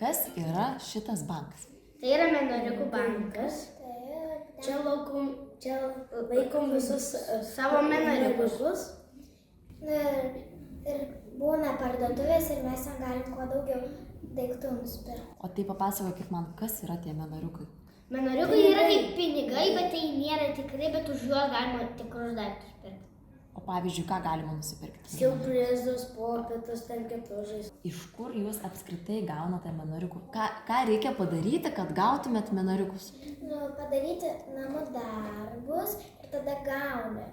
Kas yra šitas bankas? Tai yra Menoriukų bankas. Čia laikom visus savo menoriukus. Ir būna parduotuvės ir mes ten galim kuo daugiau daiktų nusipirkti. O tai papasakokit man, kas yra tie menoriukai? Menoriukai yra kaip pinigai, bet tai nėra tikrai, bet už juos galima tikrus daiktus pirkti. O pavyzdžiui, ką galima nusipirkti? Siurprizus, popietus, ten kitus žaislus. Iš kur jūs apskritai gaunate menoriukų? Ką reikia padaryti, kad gautumėt menoriukus? Padaryti namų darbus ir tada gauni.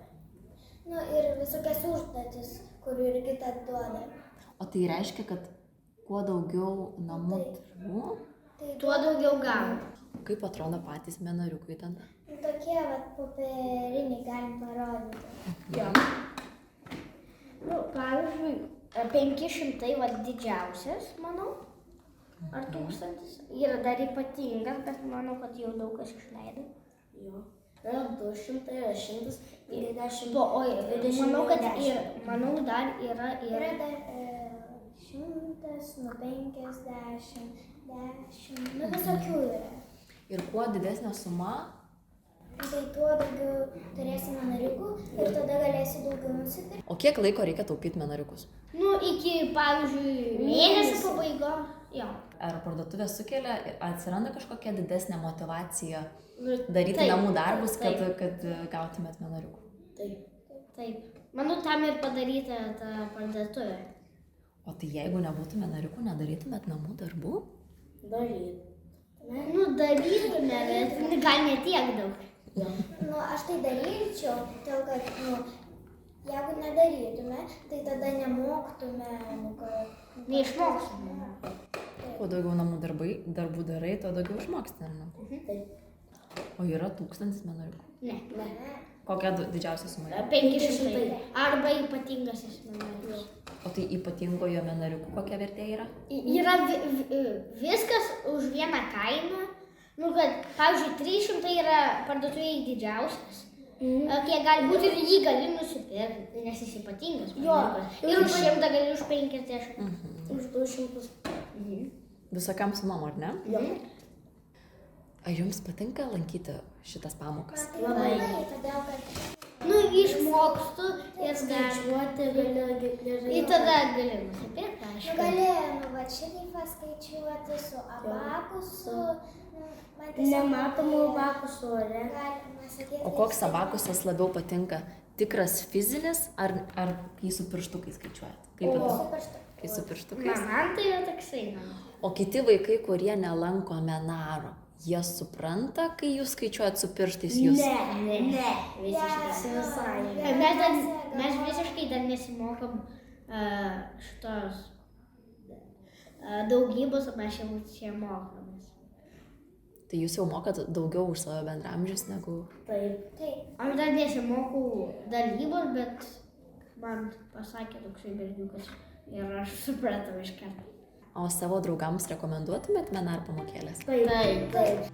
Ir visokias užduotis, kurių irgi tad duoda. O tai reiškia, kad kuo daugiau namų darbų, Tuo daugiau gauni. kaip atrodo patys menoriukai tada? Tokie popieriniai galim parodyti. Jo. Pavyzdžiui, 500 didžiausias, manau, ar 1000. Yra dar ypatingas, bet manau, kad jau daug kas išleido. Jo. Yra 200, yra 120. Manau, kad manau, dar yra Yra dar 100, 50, 10, visokių yra. Ir kuo didesnė suma, Tai tuo daugiau turėsi menoriukų ir tada galėsi daugiau nusipirkti. o kiek laiko reikia taupyti menoriukus? Iki, pavyzdžiui, mėnesio pabaigos. Jo. Ar parduotuvė sukelia, atsiranda kažkokia didesnė motyvacija daryti Taip, namų darbus, kad taip. gautumėt menoriukų? Taip. Manau, tam ir padaryta ta parduotuvė. O tai jeigu nebūtų menoriukų, nedarytumėt namų darbų? Darytume, bet gal ne tiek daug. Aš tai daryčiau, todėl kad, jeigu nedarytume, tai tada nemoktume, Neišmoksime. Kuo daugiau namų darbų darai, tuo daugiau išmoksti, ar ne? O yra 1000 menoriukų. Ne. Kokia didžiausia suma? 500. Arba ypatingasis menoriukas. O tai ypatingojo menoriukų kokia vertė yra? Yra viskas už vieną kainą. Kad, pavyzdžiui, 300 yra parduotuvėje didžiausias. Kiek gali būti ir jį gali nusipirkti, nes jis ypatingas. Ir už 100 gali už 50. Už 200. Visokiam sumom, ar ne? Jo. Ar jums patinka lankyti šitas pamokas? Labai, todėl kad Išmokstu ir skaičiuoti gali. Ir tada gali nusipirkti, aišku. gali šitaip paskaičiuoti su abakusu. Nematomų abakusų, ore. O koks abakusas labiau patinka? Tikras fizinis ar kai su pirštukais skaičiuojat? Kaip kai su pirštukais? Man tai yra toksai. O kiti vaikai, kurie nelanko menaro, jie supranta, kai jūs skaičiuojat su pirštais jūs? Ne. Visiškai. Mes visiškai dar nesimokom šitos daugybos, o mes čia mokomės. Tai jūs jau mokat daugiau už savo bendramžius negu... Taip. Aš dar nesimokau dalybos, bet man pasakė toksai berniukas ir aš supratau iš karto. O savo draugams rekomenduotumėt menar pamokėlės? Taip.